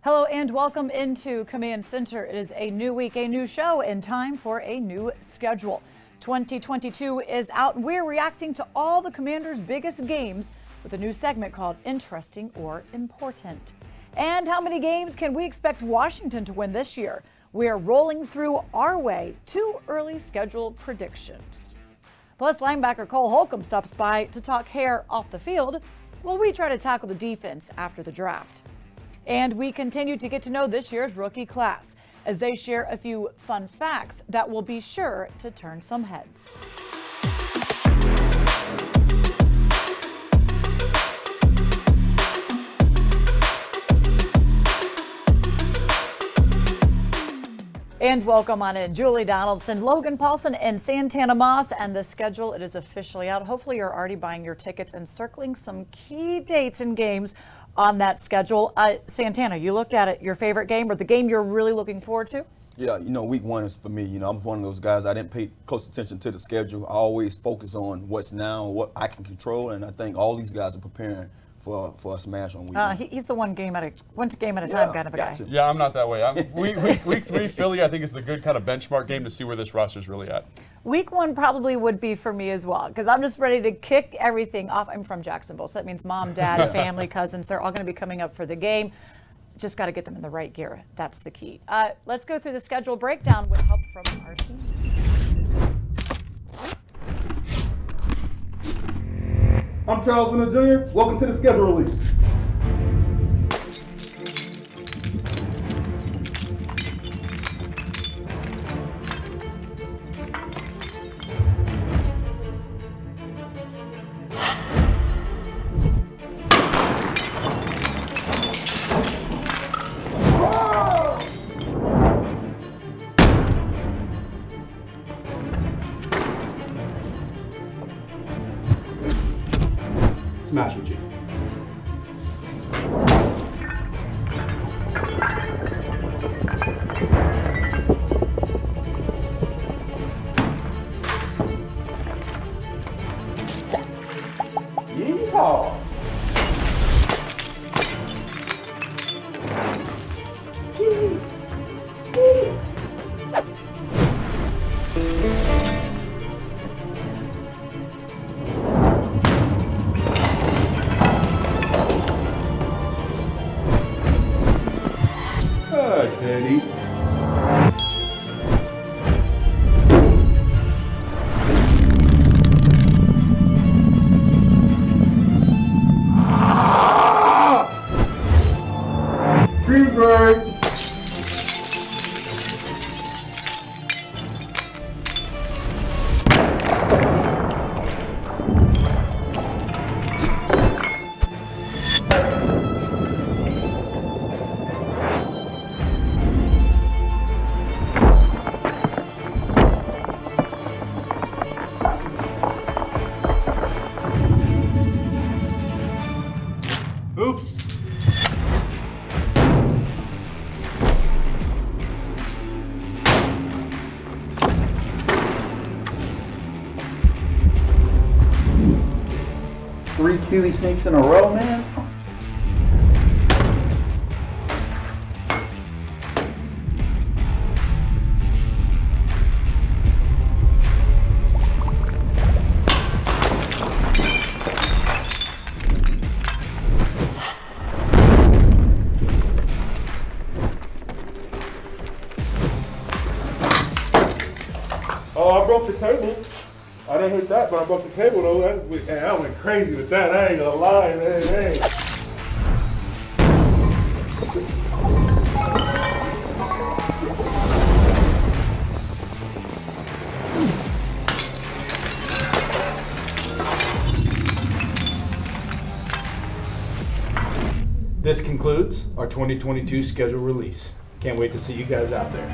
Hello and welcome into Command Center. It is a new week, a new show, and time for a new schedule. 2022 is out, and we're reacting to all the Commanders' biggest games with a new segment called Interesting or Important. And how many games can we expect Washington to win this year? We're rolling through our way to early schedule predictions. Plus, linebacker Cole Holcomb stops by to talk hair off the field while we try to tackle the defense after the draft. And we continue to get to know this year's rookie class as they share a few fun facts that will be sure to turn some heads. And welcome on in Julie Donaldson, Logan Paulson, and Santana Moss. And the schedule, it is officially out. Hopefully you're already buying your tickets and circling some key dates and games on that schedule. Santana, you looked at it, your favorite game or the game you're really looking forward to? Yeah, week one is for me. I'm one of those guys, I didn't pay close attention to the schedule. I always focus on what's now, what I can control, and I think all these guys are preparing for a smash on week one. He's the one game at a time kind of a guy. Yeah, I'm not that way. Week 3 Philly, I think, is the good kind of benchmark game to see where this roster's really at. Week 1 probably would be for me as well, because I'm just ready to kick everything off. I'm from Jacksonville, so that means mom, dad, family, cousins, they're all going to be coming up for the game. Just got to get them in the right gear. That's the key. Let's go through the schedule breakdown with help from our team. I'm Charles Winter Jr. Welcome to the schedule release. Smash with cheese. Yeehaw! Teddy. Free bird. Oops. Three QB sneaks in a row, man. Oh, I broke the table. I didn't hit that, but I broke the table though. I went crazy with that. I ain't gonna lie, man. Hey. This concludes our 2022 schedule release. Can't wait to see you guys out there.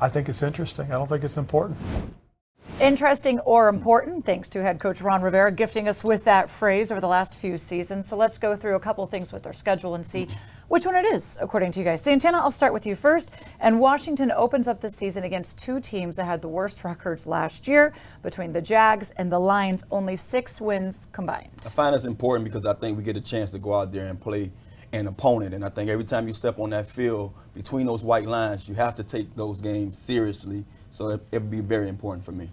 I think it's interesting. I don't think it's important. Interesting or important, thanks to head coach Ron Rivera gifting us with that phrase over the last few seasons. So let's go through a couple things with our schedule and see which one it is, according to you guys. Santana, I'll start with you first. And Washington opens up the season against two teams that had the worst records last year. Between the Jags and the Lions, only 6 wins combined. I find it's important because I think we get a chance to go out there and play an opponent. And I think every time you step on that field, between those white lines, you have to take those games seriously. So it would be very important for me.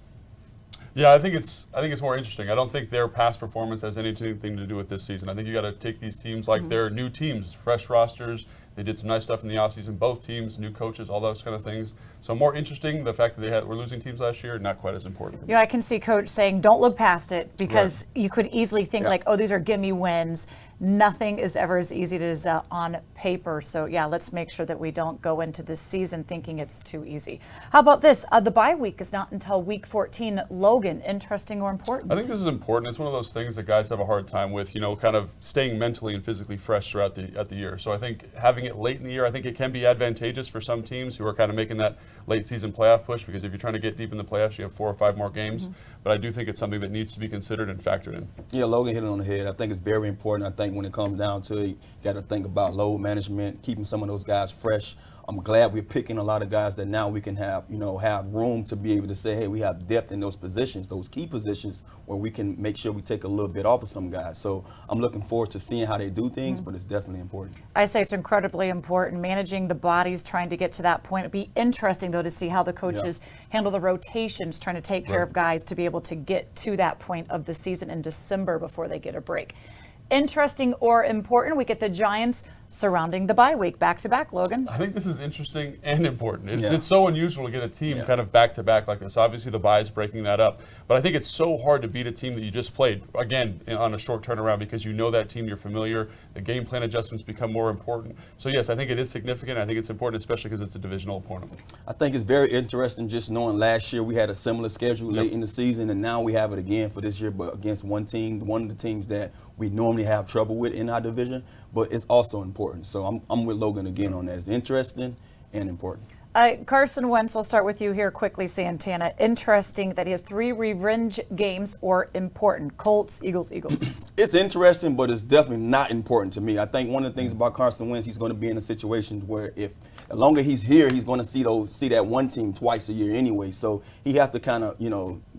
Yeah, I think it's more interesting. I don't think their past performance has anything to do with this season. I think you got to take these teams like they're new teams, fresh rosters. They did some nice stuff in the offseason, both teams, new coaches, all those kind of things. So more interesting, the fact that were losing teams last year, not quite as important. Yeah, I can see Coach saying, don't look past it, because you could easily think like, oh, these are gimme wins. Nothing is ever as easy as on paper. So yeah, let's make sure that we don't go into this season thinking it's too easy. How about this? The bye week is not until week 14. Logan, interesting or important? I think this is important. It's one of those things that guys have a hard time with, kind of staying mentally and physically fresh throughout the year. So I think having it late in the year, I think it can be advantageous for some teams who are kind of making that late season playoff push, because if you're trying to get deep in the playoffs, you have 4 or 5 more games. But I do think it's something that needs to be considered and factored in. Yeah, Logan hit it on the head. I think it's very important. I think when it comes down to it, you got to think about load management, keeping some of those guys fresh. I'm glad we're picking a lot of guys that now we can have, have room to be able to say, hey, we have depth in those positions, those key positions where we can make sure we take a little bit off of some guys. So I'm looking forward to seeing how they do things, but it's definitely important. I say it's incredibly important, managing the bodies, trying to get to that point. It'd be interesting, though, to see how the coaches handle the rotations, trying to take care of guys to be able to get to that point of the season in December before they get a break. Interesting or important, we get the Giants surrounding the bye week, back-to-back, Logan. I think this is interesting and important. It's so unusual to get a team kind of back-to-back like this. Obviously, the bye is breaking that up. But I think it's so hard to beat a team that you just played, again, on a short turnaround, because you know that team, you're familiar. The game plan adjustments become more important. So, yes, I think it is significant. I think it's important, especially because it's a divisional opponent. I think it's very interesting just knowing last year we had a similar schedule late in the season, and now we have it again for this year, but against one team, one of the teams that we normally have trouble with in our division, but it's also important. So I'm with Logan again on that. It's interesting and important. Carson Wentz, I'll start with you here quickly, Santana. Interesting that he has 3 revenge games, or important? Colts, Eagles, Eagles. It's interesting, but it's definitely not important to me. I think one of the things about Carson Wentz, he's going to be in a situation where the longer he's here, he's going to see that one team twice a year anyway. So he have to kind of,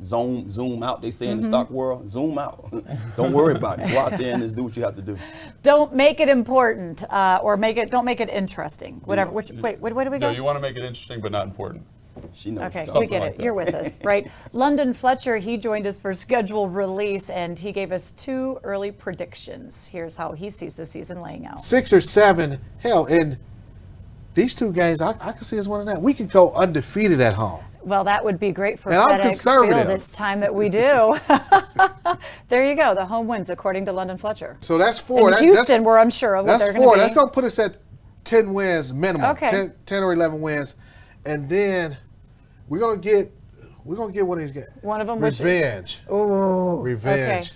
zoom out. They say in the stock world, zoom out. Don't worry about it. Go out there and just do what you have to do. Don't make it important, or don't make it interesting. Whatever. Wait, where do we go? No, you want to make it interesting, but not important. She knows. Okay, we get it. You're with us, right? London Fletcher, he joined us for schedule release, and he gave us 2 early predictions. Here's how he sees the season laying out. 6 or 7, hell, and these 2 games, I can see us winning that. We could go undefeated at home. Well, that would be great for and I'm FedEx conservative. Field. It's time that we do. There you go. The home wins, according to London Fletcher. So that's 4. In Houston, we're unsure of what they're going to be. That's going to put us at 10 wins minimum. Okay. 10 or 11 wins. And then we're going to get one of these guys. One of them. Revenge. Ooh. Revenge.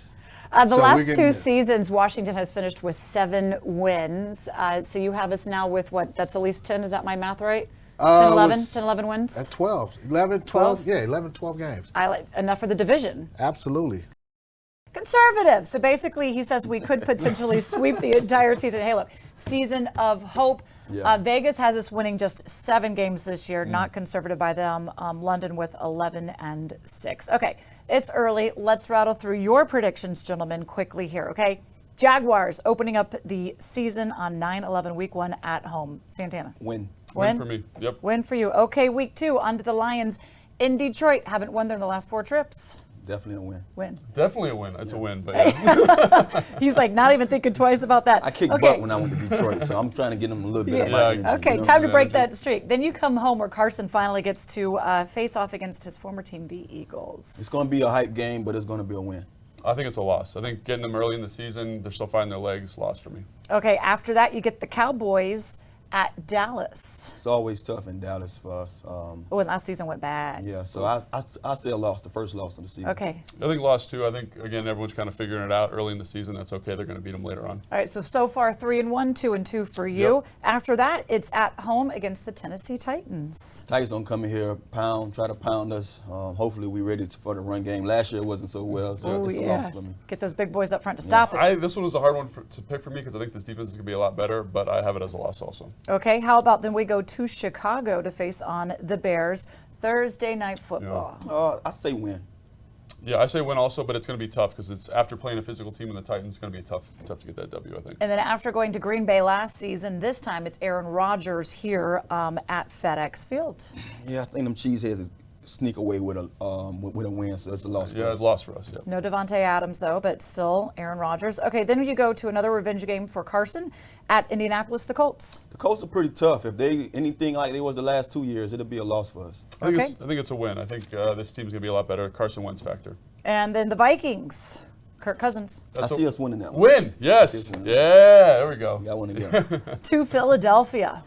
Okay. The last 2 seasons, Washington has finished with 7 wins. So you have us now with what? That's at least 10. Is that my math right? 10, 11? 10, 11 wins? At 12. 11, 12? Yeah, 11, 12 games. Enough for the division. Absolutely. Conservative. So basically, he says we could potentially sweep the entire season. Hey, look, season of hope. Yeah. Vegas has us winning just 7 games this year, not conservative by them. London with 11-6. Okay, it's early. Let's rattle through your predictions, gentlemen, quickly here, okay? Jaguars opening up the season on 9/11, week 1 at home. Santana. Win. Win for me. Yep. Win for you. Okay, week 2, on to the Lions in Detroit. Haven't won there in the last 4 trips. Definitely a win. Win. Definitely a win. It's a win. But yeah. He's like not even thinking twice about that. I kicked butt when I went to Detroit, so I'm trying to get him a little bit of my energy. Okay, time to break that streak. Then you come home where Carson finally gets to face off against his former team, the Eagles. It's going to be a hype game, but it's going to be a win. I think it's a loss. I think getting them early in the season, they're still finding their legs, loss for me. Okay, after that you get the Cowboys at Dallas. It's always tough in Dallas for us. Oh, and last season went bad. Yeah, so I say a loss, the first loss of the season. Okay. I think loss 2. I think, again, everyone's kind of figuring it out early in the season. That's okay. They're going to beat them later on. All right, so far 3-1, 2-2 for you. Yep. After that, it's at home against the Tennessee Titans. Titans don't come in here, try to pound us. Hopefully we're ready for the run game. Last year it wasn't so well, so it's a loss for me. Get those big boys up front to stop it. This one was a hard one to pick for me because I think this defense is going to be a lot better, but I have it as a loss also. Okay, how about then we go to Chicago to face on the Bears Thursday night football. I say win. Yeah, I say win also, but it's going to be tough because it's after playing a physical team in the Titans, it's going to be tough to get that W, I think. And then after going to Green Bay last season, this time it's Aaron Rodgers here at FedEx Field. Yeah, I think them cheeseheads sneak away with a win, so it's a loss for us. Yeah, it's a loss for us, yeah. No Devontae Adams, though, but still Aaron Rodgers. Okay, then you go to another revenge game for Carson at Indianapolis, the Colts. The Colts are pretty tough. If they anything like they was the last 2 years, it'll be a loss for us. I think it's a win. I think this team's going to be a lot better. Carson Wentz factor. And then the Vikings, Kirk Cousins. I see us winning that one. Win, yes. Yeah, there we go. Got one again. To Philadelphia.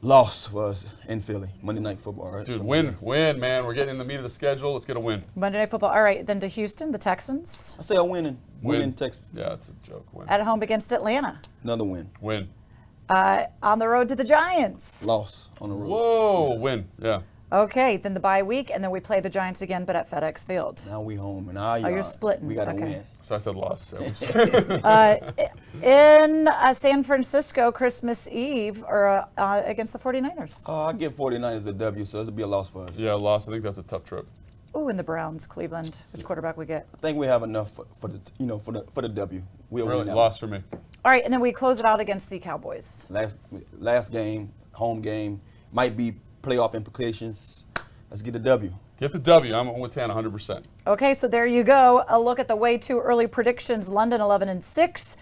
Loss was in Philly, Monday Night Football, right? Dude, win, man. We're getting in the meat of the schedule. Let's get a win. Monday Night Football. All right, then to Houston, the Texans. I say a win in Texas. Yeah, it's a joke. Win. At home against Atlanta. Another win. Win. On the road to the Giants. Loss on the road. Whoa, win. Yeah. Okay, then the bye week, and then we play the Giants again, but at FedEx Field. Now we home, and our you're splitting. We got to Okay. win. So I said loss. In San Francisco, Christmas Eve, or against the 49ers. I give 49ers a W, so it'll be a loss for us. Yeah, loss. I think that's a tough trip. Ooh, and the Browns, Cleveland. Which quarterback we get? I think we have enough for the W. We'll Really, win that loss for me. All right, and then we close it out against the Cowboys. Last game, home game, might be playoff implications. Let's get a W. Get the W. I'm with 10, 100%. Okay, so there you go. A look at the way too early predictions. London 11-6,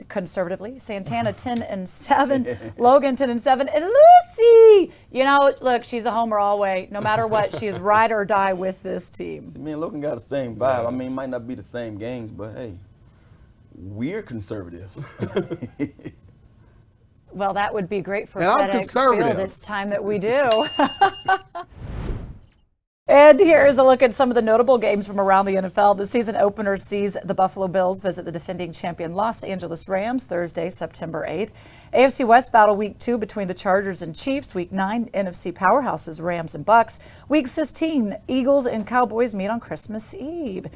conservatively. Santana 10-7, Logan 10-7, and Lucy. You know, look, she's a homer all way. No matter what, she is ride or die with this team. See, me and Logan got the same vibe. I mean, it might not be the same games, but hey, we're conservative. Well, that would be great for And I'm FedEx conservative. Field. It's time that we do. And here's a look at some of the notable games from around the NFL. The season opener sees the Buffalo Bills visit the defending champion Los Angeles Rams Thursday, September 8th. AFC West battle Week 2 between the Chargers and Chiefs. Week 9, NFC powerhouses Rams and Bucks. Week 16, Eagles and Cowboys meet on Christmas Eve.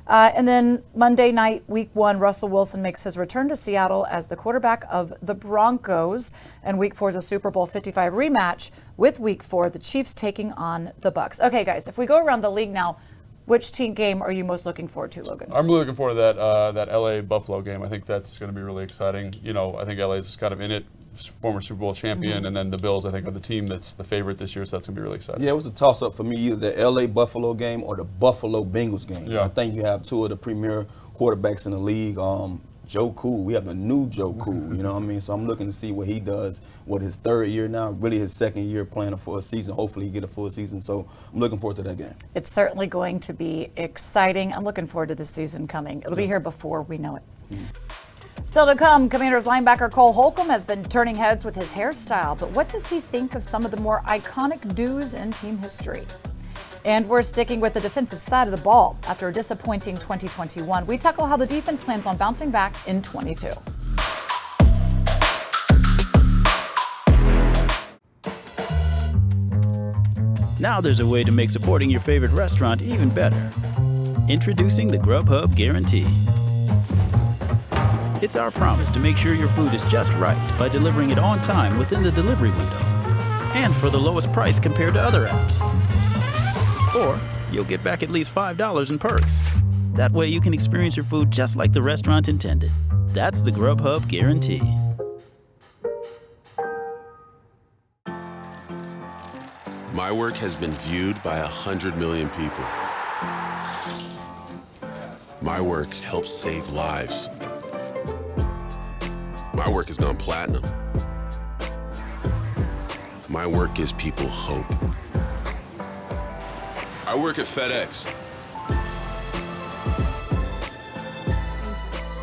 And then Monday night, Week 1, Russell Wilson makes his return to Seattle as the quarterback of the Broncos. And Week 4 is a Super Bowl 55 rematch with Week 4, the Chiefs taking on the Bucks. Okay, guys, if we go around the league now, which team game are you most looking forward to, Logan? I'm really looking forward to that LA Buffalo game. I think that's going to be really exciting. You know, I think LA's kind of in it, former Super Bowl champion, and then the Bills, I think, are the team that's the favorite this year, so that's going to be really exciting. Yeah, it was a toss-up for me, either the LA Buffalo game or the Buffalo Bengals game. Yeah. I think you have two of the premier quarterbacks in the league. Joe Cool, we have the new Joe Cool, you know what I mean? So I'm looking to see what he does, his third year now, really his second year playing a full season. Hopefully he get a full season, so I'm looking forward to that game. It's certainly going to be exciting. I'm looking forward to the season coming. It'll be here before we know it. Still to come, Commanders linebacker Cole Holcomb has been turning heads with his hairstyle, but what does he think of some of the more iconic do's in team history? And we're sticking with the defensive side of the ball. After a disappointing 2021, we tackle how the defense plans on bouncing back in 22. Now there's a way to make supporting your favorite restaurant even better. Introducing the Grubhub Guarantee. It's our promise to make sure your food is just right by delivering it on time within the delivery window and for the lowest price compared to other apps. Or you'll get back at least $5 in perks. That way you can experience your food just like the restaurant intended. That's the Grubhub Guarantee. My work has been viewed by 100 million people. My work helps save lives. My work has gone platinum. My work gives people hope. I work at FedEx.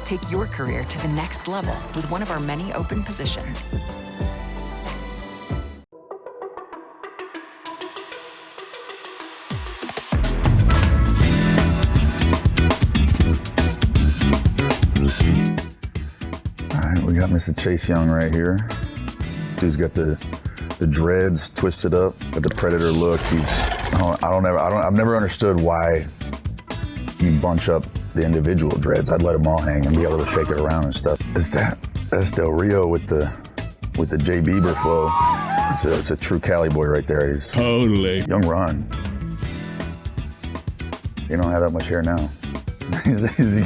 Take your career to the next level with one of our many open positions. We got Mr. Chase Young right here. He's got the dreads twisted up, got the predator look. I've never understood why you bunch up the individual dreads. I'd let them all hang and be able to shake it around and stuff. That's Del Rio with the J Bieber flow. It's a true Cali boy right there. He's totally young Ron. He don't have that much hair now. he's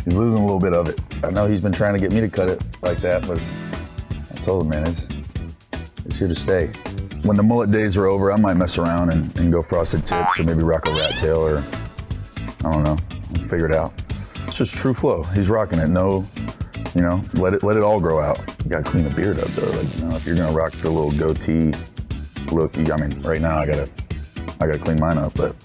losing a little bit of it. I know he's been trying to get me to cut it like that, but I told him, man, it's here to stay. When the mullet days are over, I might mess around and go frosted tips or maybe rock a rat tail or, I don't know, figure it out. It's just true flow. He's rocking it. No, let it all grow out. You gotta clean the beard up though. Like, if you're gonna rock the little goatee look, right now I gotta clean mine up, but.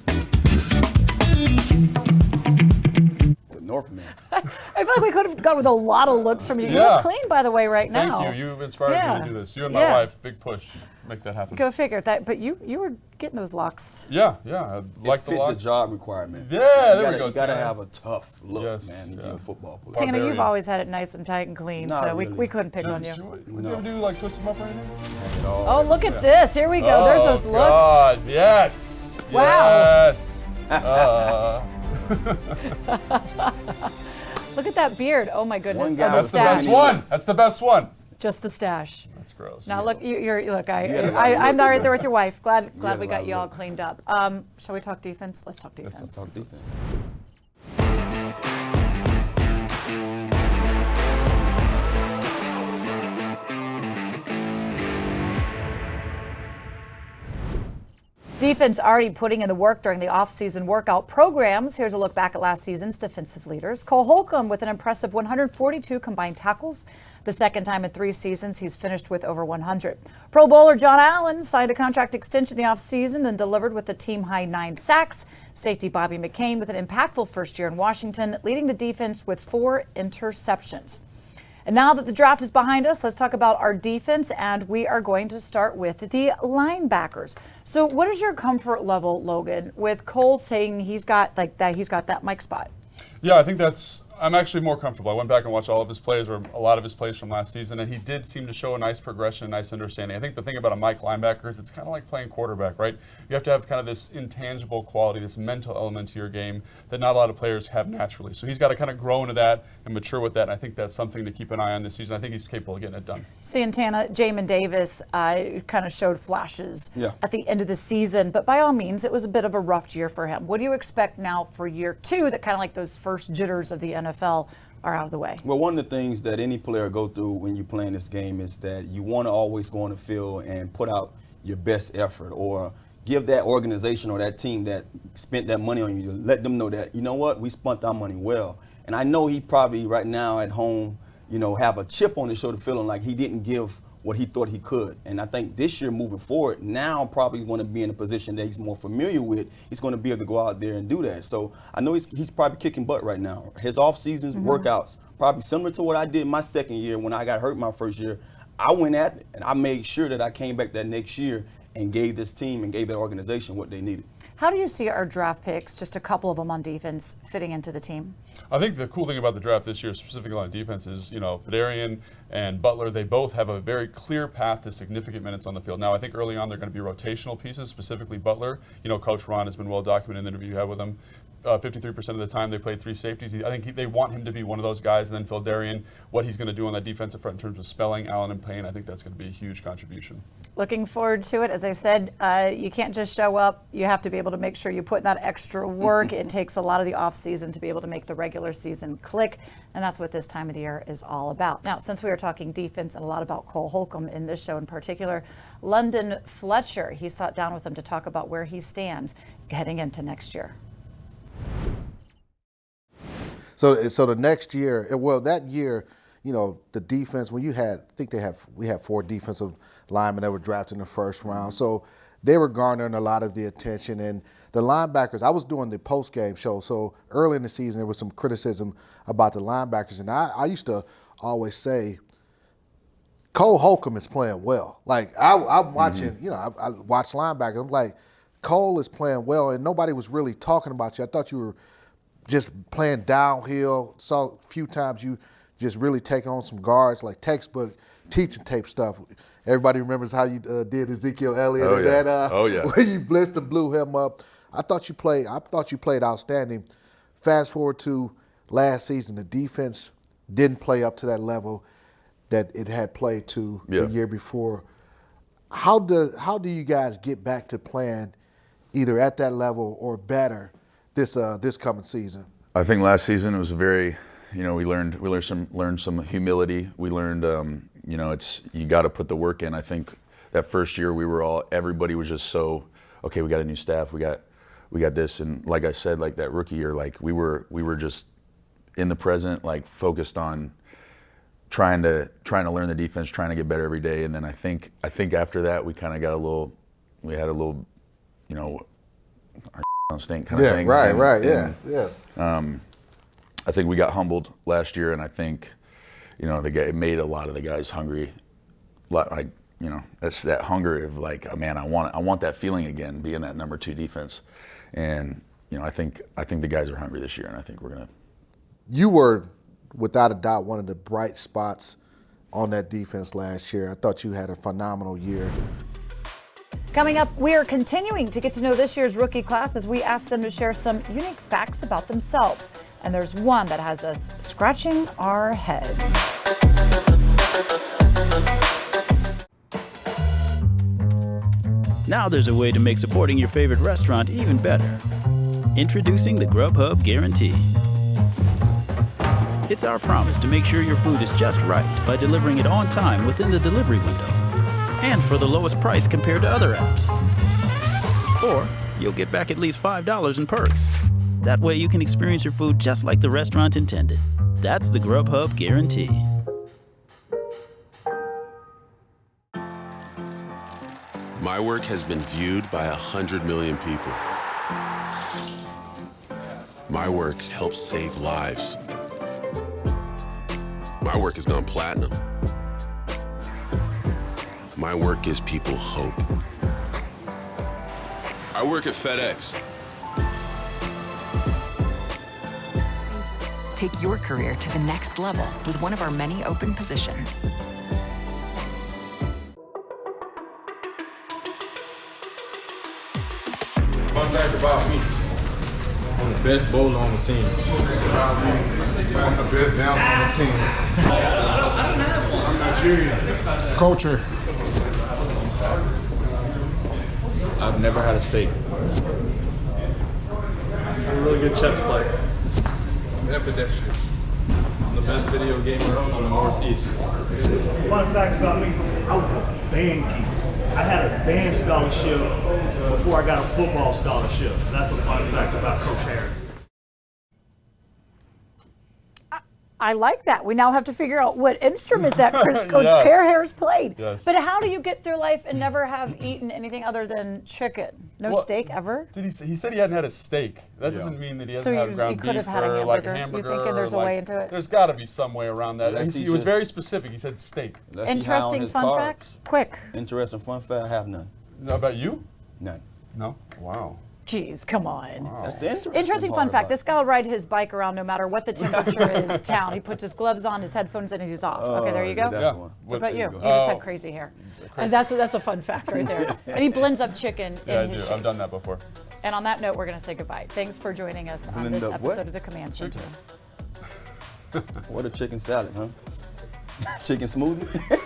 Northman. I feel like we could have gone with a lot of looks from you. You look clean, by the way, right now. Thank you. You've inspired me to do this. You and my wife, big push, make that happen. Go figure that. But you were getting those locks. Yeah. I like the locks. The job requirement. Yeah, there we go. You gotta have a tough look, man. You're a football player. Tana, you've always had it nice and tight and clean, so really. we couldn't pick on you. Would you ever do like twist them up or anything? Oh, look at this! Here we go. There's those looks. God, yes. Wow. Yes. Look at that beard. Oh my goodness. That's the best one. That's the best one. Just the stash. That's gross. Now look, I'm right there with your wife. Glad we got you all cleaned up. Shall we talk defense? Let's talk defense. Let's talk defense. Defense already putting in the work during the off-season workout programs. Here's a look back at last season's defensive leaders. Cole Holcomb with an impressive 142 combined tackles. The second time in 3 seasons he's finished with over 100. Pro Bowler John Allen signed a contract extension the offseason and delivered with the team-high 9 sacks. Safety Bobby McCain with an impactful first year in Washington, leading the defense with 4 interceptions. And now that the draft is behind us, let's talk about our defense, and we are going to start with the linebackers. So what is your comfort level, Logan, with Cole saying he's got that Mike spot? Yeah, I think I'm actually more comfortable. I went back and watched all of his plays, or a lot of his plays from last season, and he did seem to show a nice progression, a nice understanding. I think the thing about a Mike linebacker is it's kind of like playing quarterback, right? You have to have kind of this intangible quality, this mental element to your game that not a lot of players have naturally. So he's got to kind of grow into that and mature with that, and I think that's something to keep an eye on this season. I think he's capable of getting it done. Santana, Jamin Davis kind of showed flashes at the end of the season, but by all means, it was a bit of a rough year for him. What do you expect now for year 2 that kind of like those first jitters of the NFL are out of the way? Well, one of the things that any player go through when you're playing this game is that you want to always go on the field and put out your best effort, or give that organization or that team that spent that money on you, to let them know that, you know what, we spent our money well. And I know he probably right now at home, have a chip on his shoulder feeling like he didn't give what he thought he could. And I think this year moving forward, now probably going to be in a position that he's more familiar with. He's going to be able to go out there and do that. So I know he's probably kicking butt right now. His off-season workouts, probably similar to what I did my second year when I got hurt my first year. I went at it, and I made sure that I came back that next year and gave this team and gave that organization what they needed. How do you see our draft picks, just a couple of them on defense, fitting into the team? I think the cool thing about the draft this year, specifically on defense, is, Fedarian and Butler, they both have a very clear path to significant minutes on the field. Now, I think early on they're going to be rotational pieces, specifically Butler. Coach Ron has been well documented in the interview you had with him. 53% of the time they played 3 safeties. I think they want him to be one of those guys. And then Fedarian, what he's going to do on that defensive front in terms of spelling Allen and Payne, I think that's going to be a huge contribution. Looking forward to it. As I said, you can't just show up. You have to be able to make sure you put in that extra work. It takes a lot of the offseason to be able to make the regular season click, and that's what this time of the year is all about. Now, since we are talking defense and a lot about Cole Holcomb in this show in particular, London Fletcher, he sat down with him to talk about where he stands heading into next year. So the next year, that year, the defense, when we had 4 defensive linemen that were drafted in the first round. So they were garnering a lot of the attention. And the linebackers, I was doing the post-game show. So early in the season, there was some criticism about the linebackers. And I used to always say, Cole Holcomb is playing well. Like, I'm watching, I watch linebackers. I'm like, Cole is playing well. And nobody was really talking about you. I thought you were just playing downhill. Saw a few times you just really take on some guards, like textbook teaching tape stuff. Everybody remembers how you did Ezekiel Elliott Oh, and yeah. that where you blitzed and blew him up. I thought you played outstanding. Fast forward to last season, the defense didn't play up to that level that it had played to the year before. How do you guys get back to playing either at that level or better this coming season? I think last season it was very, we learned some humility. We learned, you got to put the work in. I think that first year everybody was just so, okay, we got a new staff, we got this, and like I said, like that rookie year, like we were just in the present, like focused on trying to learn the defense, trying to get better every day. And then I think after that we kind of got we had a little, our stink kind of thing. I think we got humbled last year, and I think, it made a lot of the guys hungry. That's that hunger of like, man, I want that feeling again, being that number 2 defense. And I think the guys are hungry this year, and I think we're gonna. You were, without a doubt, one of the bright spots on that defense last year. I thought you had a phenomenal year. Coming up, we are continuing to get to know this year's rookie class as we ask them to share some unique facts about themselves. And there's one that has us scratching our head. Now there's a way to make supporting your favorite restaurant even better. Introducing the Grubhub Guarantee. It's our promise to make sure your food is just right by delivering it on time within the delivery window and for the lowest price compared to other apps. Or you'll get back at least $5 in perks. That way you can experience your food just like the restaurant intended. That's the Grubhub Guarantee. My work has been viewed by 100 million people. My work helps save lives. My work has gone platinum. My work gives people hope. I work at FedEx. Take your career to the next level with one of our many open positions. Fun fact about me, I'm the best bowler on the team. I'm the best dancer on the team. I'm Nigerian. Culture. I've never had a steak. I'm a really good chess player. I'm ambidextrous. I'm the best video gamer on the Northeast. Fun fact about me, I was a band keeper. I had a band scholarship before I got a football scholarship. That's a fun fact about Coach Harris. I like that. We now have to figure out what instrument that Coach Yes. Harris played. Yes. But how do you get through life and never have eaten anything other than chicken? No steak ever? He said he hadn't had a steak. That doesn't mean that he hasn't So had you ground could have beef had a or like a hamburger. You hamburger. thinking there's a way into it? There's got to be some way around that. Unless He he was just- very specific. He said steak. Interesting fun fact? Quick. Interesting fun fact, I have none. No, about you? None. No? Wow. Jeez, come on. Wow. That's the Interesting fun part fact. about This guy will ride his bike around no matter what the temperature is town. He puts his gloves on, his headphones, and he's off. Okay, there you go. that's Yeah. one. What about you? go. You just had crazy hair. And that's a fun fact right there. And he blends up chicken Yeah, I in do. his I've done shakes. that before. And on that note, we're going to say goodbye. Thanks for joining us on Blend this up what? episode of the Command Center. What a chicken salad, huh? Chicken smoothie?